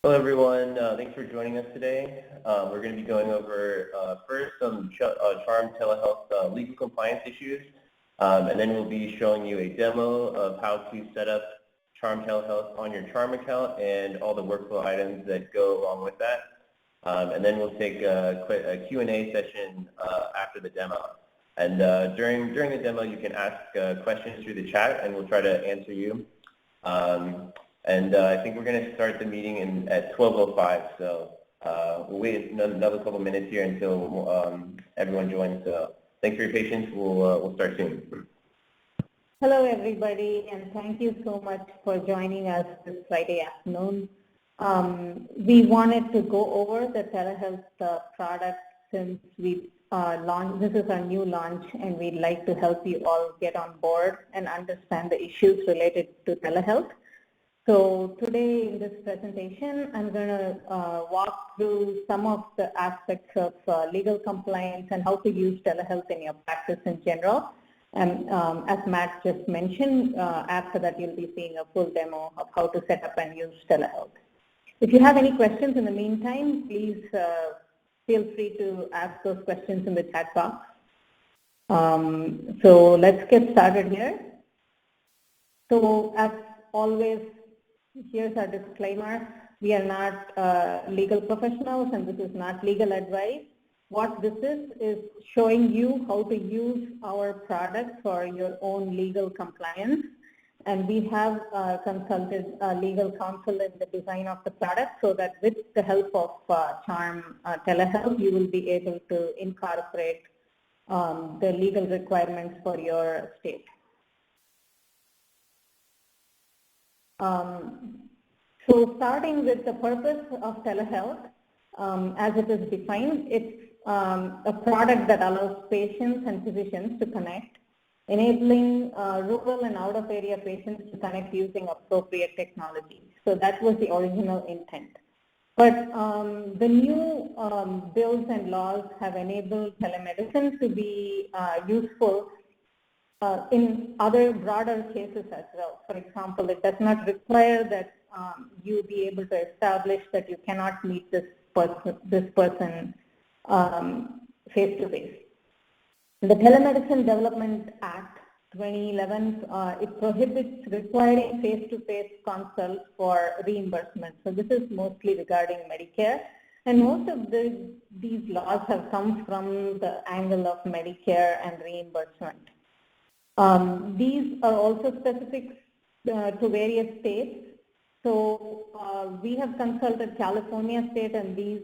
Hello, everyone. Thanks for joining us today. We're going to be going over first some Charm TeleHealth legal compliance issues, and then we'll be showing you a demo of how to set up Charm TeleHealth on your Charm account and all the workflow items that go along with that. And then we'll take a Q&A session after the demo. And during the demo, you can ask questions through the chat, and we'll try to answer you. I think we're going to start the meeting at 12:05, so we'll wait another couple minutes here until everyone joins. So thanks for your patience. We'll start soon. Hello, everybody, and thank you so much for joining us this Friday afternoon. We wanted to go over the telehealth product since we launched. This is our new launch, and we'd like to help you all get on board and understand the issues related to telehealth. So today in this presentation, I'm going to walk through some of the aspects of legal compliance and how to use telehealth in your practice in general. And as Matt just mentioned, after that you'll be seeing a full demo of how to set up and use telehealth. If you have any questions in the meantime, please feel free to ask those questions in the chat box. So let's get started here. So as always, here's our disclaimer. We are not legal professionals, and this is not legal advice. What this is showing you how to use our product for your own legal compliance. And we have consulted legal counsel in the design of the product so that with the help of Charm TeleHealth, you will be able to incorporate the legal requirements for your state. So starting with the purpose of telehealth, as it is defined, it's a product that allows patients and physicians to connect, enabling rural and out-of-area patients to connect using appropriate technology. So that was the original intent. But the new bills and laws have enabled telemedicine to be useful in other broader cases as well. For example, it does not require that you be able to establish that you cannot meet this person face-to-face. The Telemedicine Development Act 2011, it prohibits requiring face-to-face consults for reimbursement. So this is mostly regarding Medicare. And most of these laws have come from the angle of Medicare and reimbursement. These are also specific to various states. So we have consulted California state, and these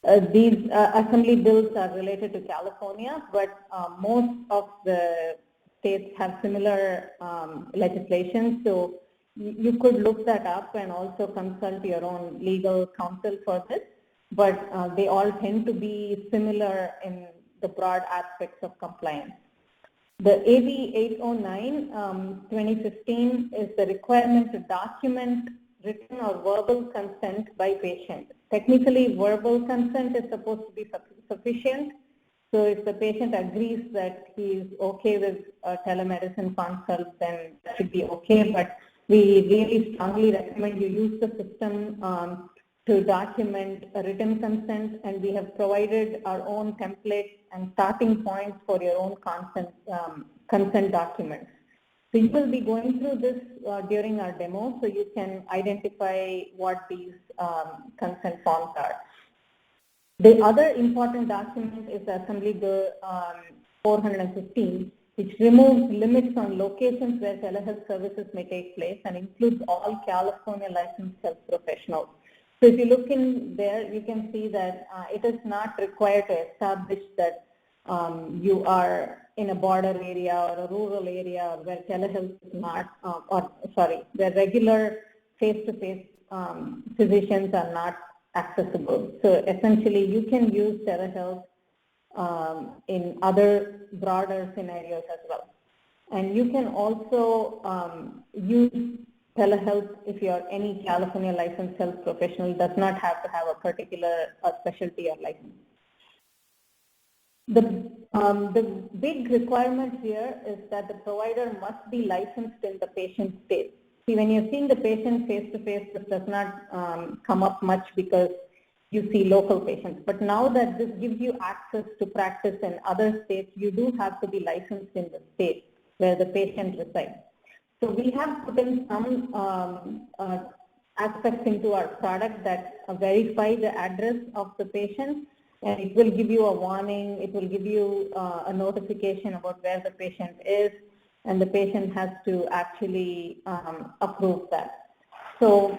assembly bills are related to California, but most of the states have similar legislation. So you could look that up and also consult your own legal counsel for this, but they all tend to be similar in the broad aspects of compliance. The AB 809 2015 is the requirement to document written or verbal consent by patient. Technically, verbal consent is supposed to be sufficient. So if the patient agrees that he is okay with a telemedicine consult, then that should be okay. But we really strongly recommend you use the system to document a written consent, and we have provided our own templates and starting points for your own consent documents. So you will be going through this during our demo, so you can identify what these consent forms are. The other important document is Assembly Bill 415, which removes limits on locations where telehealth services may take place and includes all California licensed health professionals. So if you look in there, you can see that it is not required to establish that you are in a border area or a rural area where telehealth is not, where regular face-to-face physicians are not accessible. So essentially, you can use telehealth in other broader scenarios as well. And you can also use telehealth if you're any California licensed health professional. Does not have to have a particular specialty or license. The big requirement here is that the provider must be licensed in the patient state. See, when you're seeing the patient face-to-face, this does not come up much because you see local patients. But now that this gives you access to practice in other states, you do have to be licensed in the state where the patient resides. So we have put in some aspects into our product that verify the address of the patient, and it will give you a warning, it will give you a notification about where the patient is, and the patient has to actually approve that. So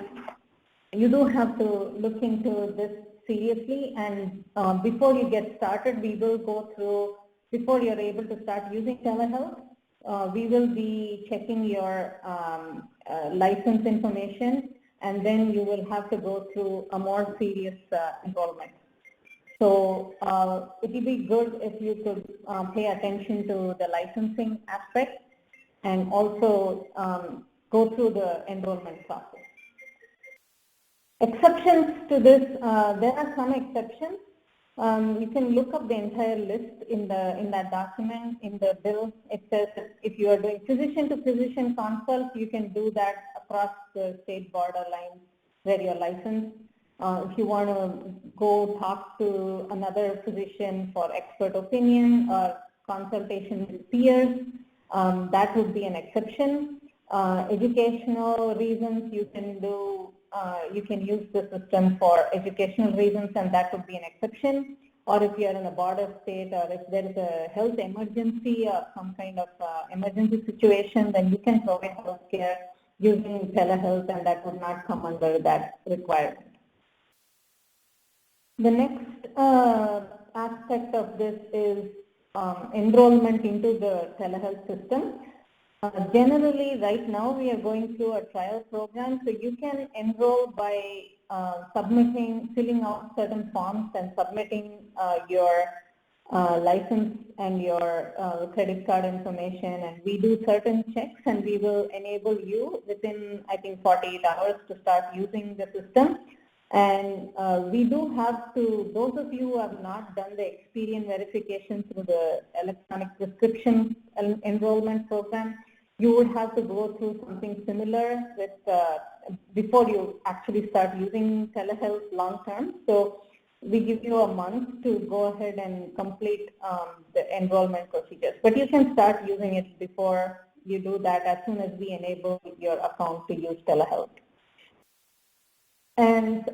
you do have to look into this seriously, and before you get started, we will go through, before you're able to start using telehealth, we will be checking your license information, and then you will have to go through a more serious enrollment. So it will be good if you could pay attention to the licensing aspect and also go through the enrollment process. Exceptions to this, there are some exceptions. You can look up the entire list in that document, in the bill. It says if you are doing physician-to-physician consult, you can do that across the state border lines where you're licensed. If you want to go talk to another physician for expert opinion or consultation with peers, that would be an exception. Educational reasons, you can do. You can use the system for educational reasons, and that would be an exception. Or if you are in a border state, or if there is a health emergency or some kind of emergency situation, then you can provide health care using telehealth, and that would not come under that requirement. The next aspect of this is enrollment into the telehealth system. Generally, right now we are going through a trial program, so you can enroll by filling out certain forms and submitting your license and your credit card information, and we do certain checks, and we will enable you within, I think, 48 hours to start using the system. And we do have to, those of you who have not done the experience verification through the electronic prescription enrollment program, you would have to go through something similar with before you actually start using telehealth long term. So we give you a month to go ahead and complete the enrollment procedures. But you can start using it before you do that as soon as we enable your account to use telehealth. And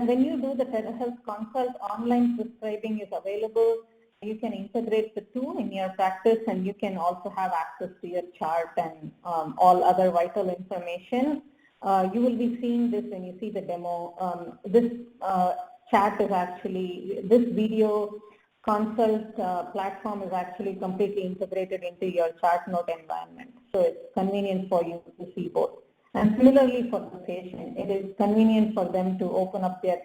when you do the telehealth consult, online prescribing is available. You can integrate the two in your practice, and you can also have access to your chart and all other vital information. You will be seeing this when you see the demo. This chat is actually, this video consult platform is actually completely integrated into your chart note environment. So it's convenient for you to see both. And similarly for the patient, it is convenient for them to open up their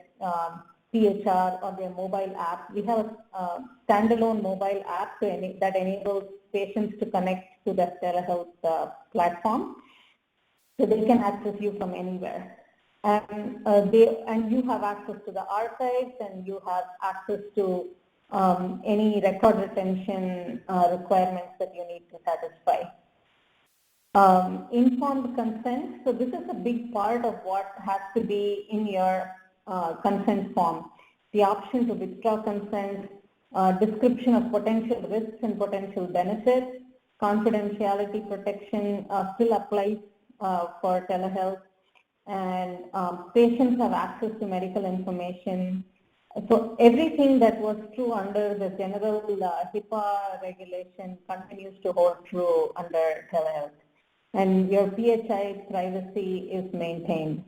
PHR or their mobile app. We have a standalone mobile app that enables patients to connect to the telehealth platform, so they can access you from anywhere. And you have access to the archives, and you have access to any record retention requirements that you need to satisfy. Informed consent. So this is a big part of what has to be in your consent form. The option to withdraw consent, description of potential risks and potential benefits, confidentiality protection still applies for telehealth, and patients have access to medical information. So everything that was true under the general HIPAA regulation continues to hold true under telehealth. And your PHI privacy is maintained.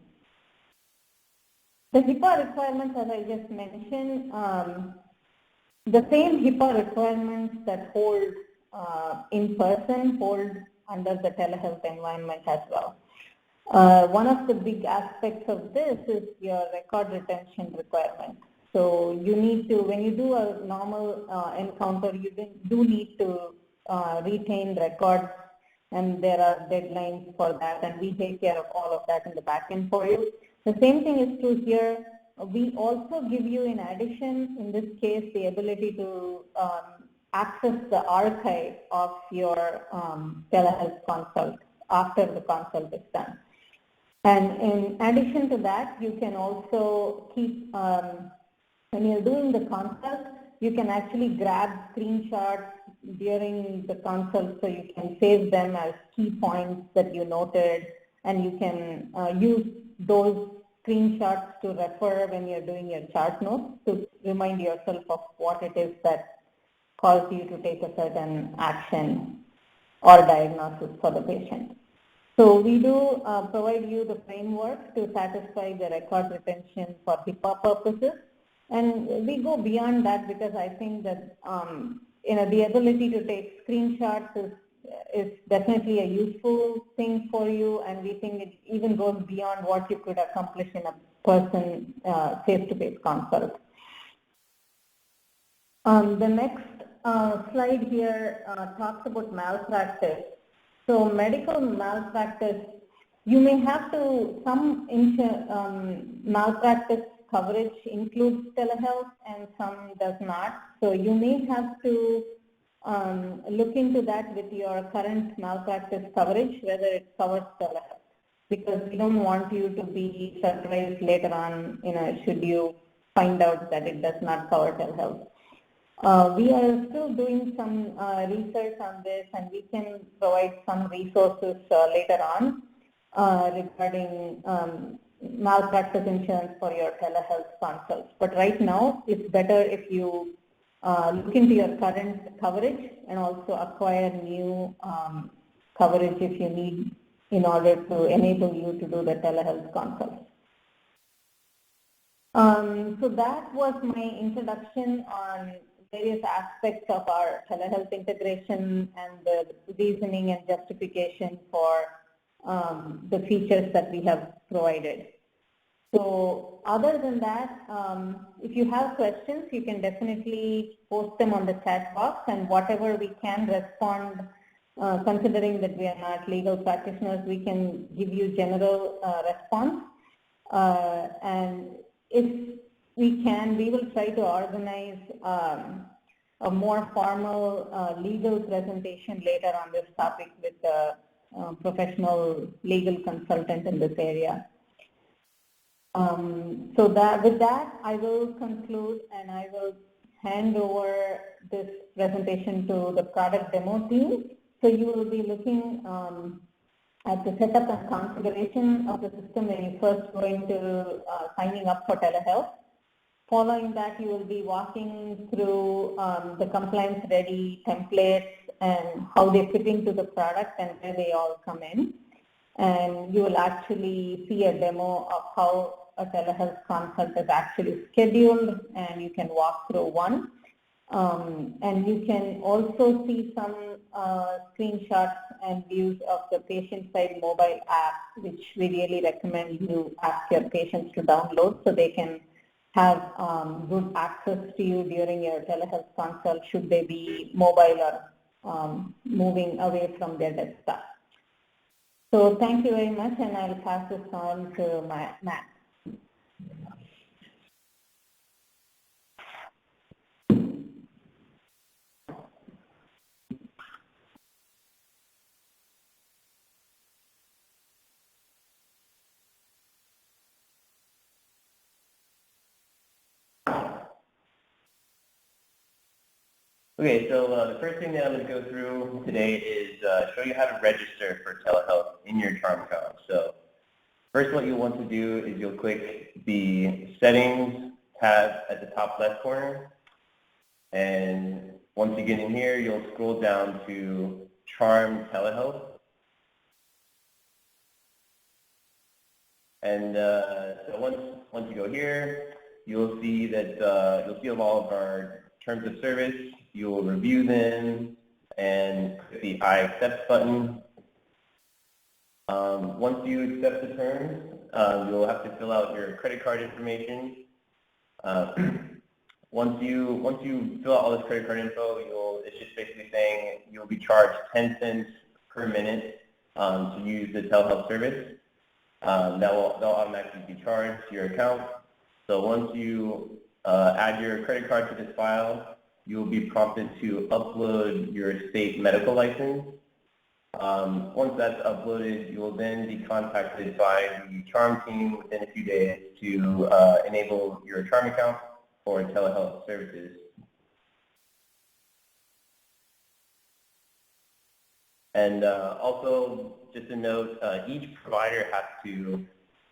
The HIPAA requirements, as I just mentioned, the same HIPAA requirements that hold in person hold under the telehealth environment as well. One of the big aspects of this is your record retention requirement. So you need to, when you do a normal encounter, you do need to retain records, and there are deadlines for that, and we take care of all of that in the back end for you. The same thing is true here. We also give you, in addition, in this case, the ability to access the archive of your telehealth consult after the consult is done. And in addition to that, you can also keep, when you're doing the consult, you can actually grab screenshots during the consult, so you can save them as key points that you noted, and you can use those screenshots to refer when you're doing your chart notes to remind yourself of what it is that caused you to take a certain action or diagnosis for the patient. So we do provide you the framework to satisfy the record retention for HIPAA purposes. And we go beyond that because I think that the ability to take screenshots is definitely a useful thing for you, and we think it even goes beyond what you could accomplish in a person face-to-face consult. The next slide here talks about malpractice. So medical malpractice, you may have to, some malpractice coverage includes telehealth and some does not. So you may have to look into that with your current malpractice coverage, whether it covers telehealth, because we don't want you to be surprised later on, should you find out that it does not cover telehealth. We are still doing some research on this, and we can provide some resources later on regarding malpractice insurance for your telehealth consults. But right now, it's better if you look into your current coverage and also acquire new coverage if you need in order to enable you to do the telehealth consults. So that was my introduction on various aspects of our telehealth integration and the reasoning and justification for the features that we have provided. So other than that, if you have questions, you can definitely post them on the chat box, and whatever we can respond, considering that we are not legal practitioners, we can give you general response. And if we can, we will try to organize a more formal legal presentation later on this topic with a professional legal consultant in this area. So with that, I will conclude, and I will hand over this presentation to the product demo team. So you will be looking at the setup and configuration of the system when you first go into signing up for telehealth. Following that, you will be walking through the compliance-ready templates and how they fit into the product and where they all come in. And you will actually see a demo of how a telehealth consult is actually scheduled, and you can walk through one. And you can also see some screenshots and views of the patient-side mobile app, which we really recommend you ask your patients to download so they can have good access to you during your telehealth consult should they be mobile or moving away from their desktop. So thank you very much, and I'll pass this on to Matt. Okay, so the first thing that I'm going to go through today is show you how to register for telehealth in your CharmHealth. So first, what you'll want to do is you'll click the Settings tab at the top left corner, and once you get in here, you'll scroll down to CharmHealth TeleHealth. And so once you go here, you'll see that you'll see all of our terms of service. You will review them and click the I accept button. Once you accept the terms, you'll have to fill out your credit card information. Once you fill out all this credit card info, it's just basically saying you'll be charged 10 cents per minute to use the telehealth service. That'll automatically be charged to your account. So once you add your credit card to this file, you will be prompted to upload your state medical license. Once that's uploaded, you will then be contacted by the Charm team within a few days to enable your Charm account for telehealth services. And also, just a note, each provider has to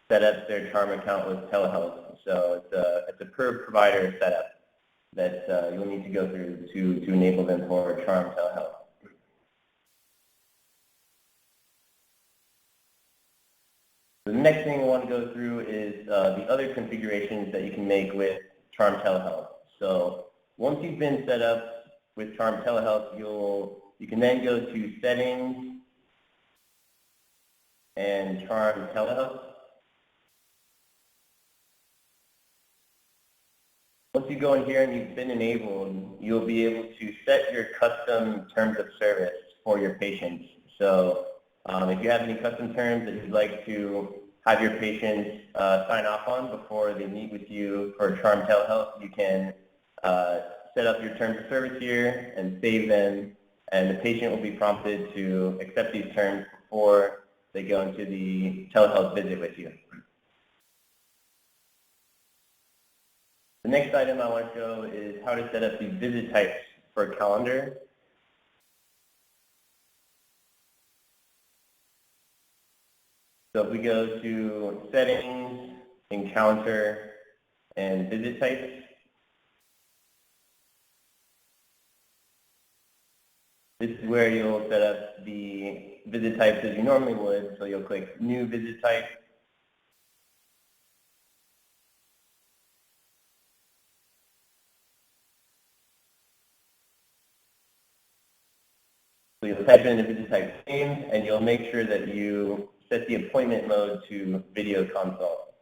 set up their Charm account with telehealth. So it's a per provider setup that you'll need to go through to enable them for Charm TeleHealth. The next thing I want to go through is the other configurations that you can make with Charm TeleHealth. So once you've been set up with Charm TeleHealth, you can then go to Settings and Charm TeleHealth. Once you go in here and you've been enabled, you'll be able to set your custom terms of service for your patients. So if you have any custom terms that you'd like to have your patients sign off on before they meet with you for Charm TeleHealth, you can set up your terms of service here and save them, and the patient will be prompted to accept these terms before they go into the telehealth visit with you. The next item I want to show is how to set up the visit types for calendar. So if we go to Settings, Encounter, and Visit Types, this is where you'll set up the visit types as you normally would. So you'll click New Visit Type. So you'll type in the visit type name, and you'll make sure that you set the appointment mode to video consult.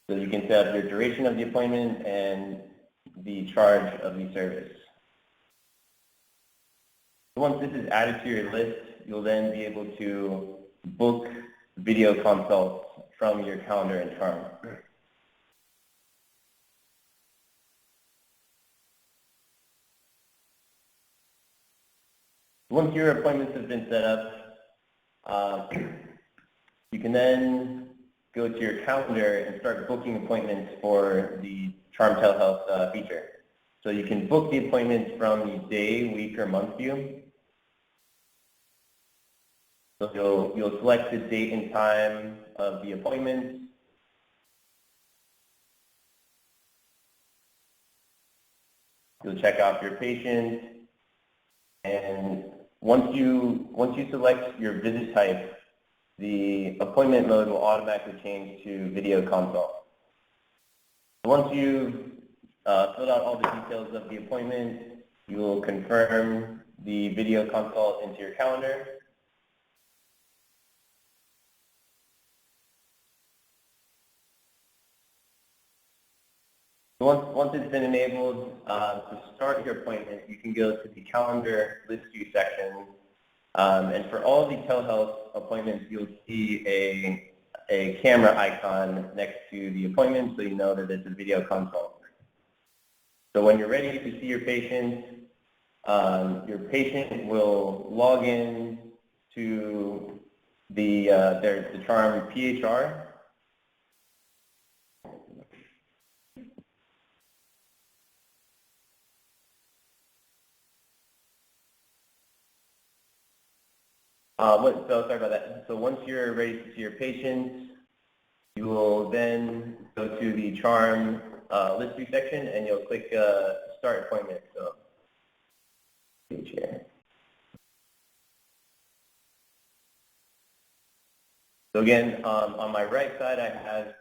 So you can set up your duration of the appointment and the charge of the service. Once this is added to your list, you'll then be able to book video consults from your calendar in Charm. Once your appointments have been set up, you can then go to your calendar and start booking appointments for the Charm TeleHealth feature. So you can book the appointments from the day, week, or month view. So you'll select the date and time of the appointment. You'll check off your patient, and once you select your visit type, the appointment mode will automatically change to video consult. Once you've filled out all the details of the appointment, you will confirm the video consult into your calendar. Once it's been enabled, to start your appointment, you can go to the calendar list view section. And for all the telehealth appointments, you'll see a camera icon next to the appointment, so you know that it's a video consult. So when you're ready to see your patient will log in to the Charm PHR. So sorry about that. So once you're ready to see your patient, you will then go to the Charm list view section, and you'll click Start Appointment. So, here. So again, on my right side, I have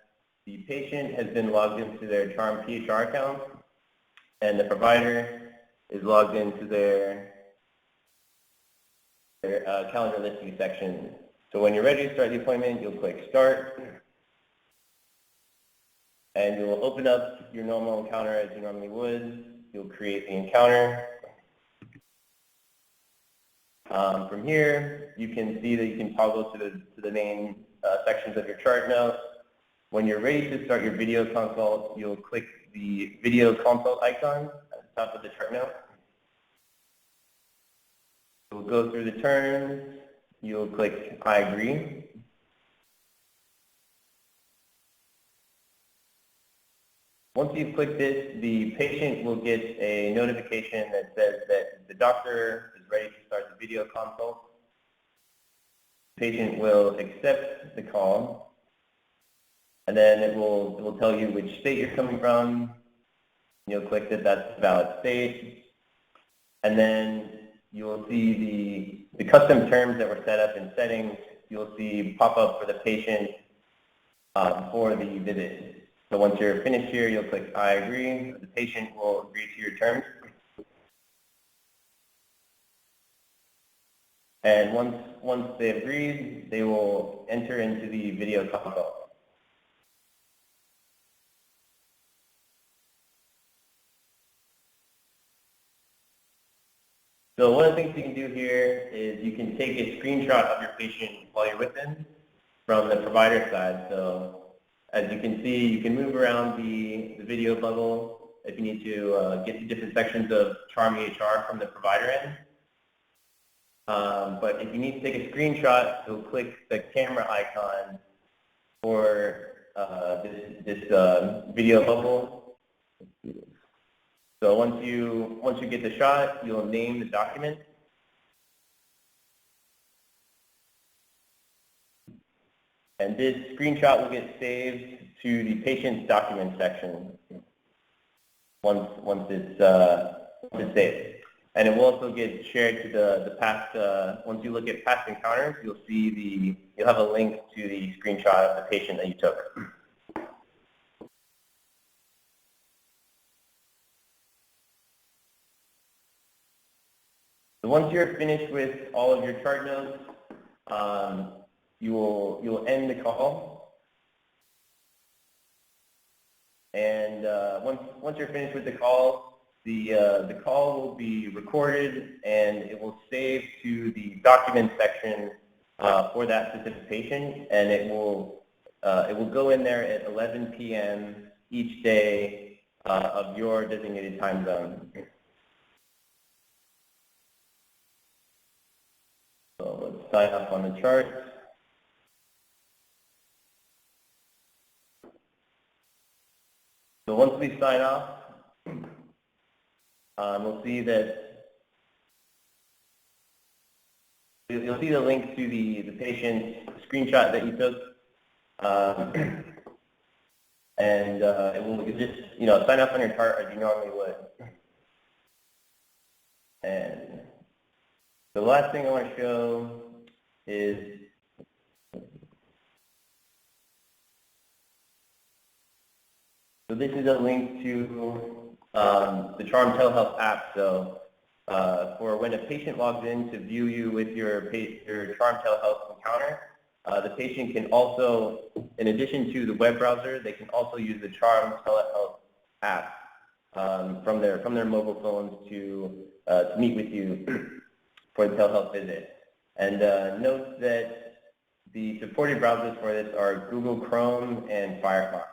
the patient has been logged into their Charm PHR account, and the provider is logged into their calendar list view section. So when you're ready to start the appointment, you'll click Start, and you'll open up your normal encounter as you normally would. You'll create the encounter. From here, you can see that you can toggle to the main sections of your chart now. When you're ready to start your video consult, you'll click the video consult icon at the top of the chart now. You'll go through the terms. You'll click I agree. Once you've clicked this, the patient will get a notification that says that the doctor is ready to start the video consult. The patient will accept the call, and then it will tell you which state you're coming from. You'll click that that's a valid state, and then you'll see the custom terms that were set up in settings. You'll see pop up for the patient for the visit. So once you're finished here, you'll click I agree. The patient will agree to your terms. And once they've agreed, they will enter into the video consult. So one of the things you can do here is you can take a screenshot of your patient while you're with them from the provider side. So as you can see, you can move around the video bubble if you need to get to different sections of CharmEHR from the provider end. But if you need to take a screenshot, you'll click the camera icon for this video bubble. So once you get the shot, you'll name the document. And this screenshot will get saved to the patient's document section once it's saved. And it will also get shared to the past, once you look at past encounters, you'll have a link to the screenshot of the patient that you took. So once you're finished with all of your chart notes, you'll end the call. And once you're finished with the call, the call will be recorded and it will save to the document section for that specific patient, and it will go in there at 11 p.m. each day of your designated time zone. So let's sign up on the chart. So once we sign off, we'll see that you'll see the link to the patient's screenshot that you took, and it will just sign up on your chart as you normally would. And the last thing I want to show is this is a link to the Charm TeleHealth app. So for when a patient logs in to view you with your Charm TeleHealth encounter, the patient can also, in addition to the web browser, they can also use the Charm TeleHealth app from their mobile phones to meet with you for the telehealth visit. And note that the supported browsers for this are Google Chrome and Firefox.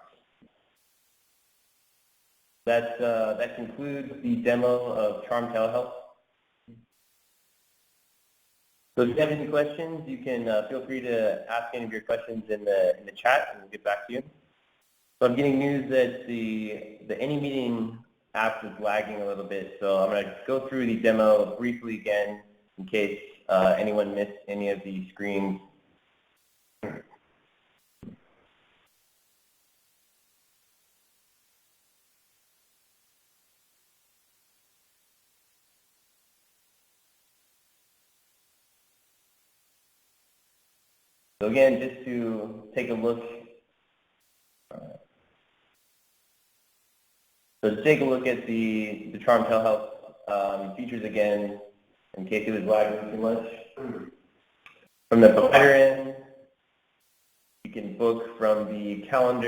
That concludes the demo of Charm TeleHealth. So if you have any questions, you can feel free to ask any of your questions in the chat, and we'll get back to you. So I'm getting news that the AnyMeeting app is lagging a little bit, so I'm going to go through the demo briefly again in case anyone missed any of the screens. So again, just to take a look, at the Charm TeleHealth features again, in case it was lagging too much. From the provider end, you can book from the calendar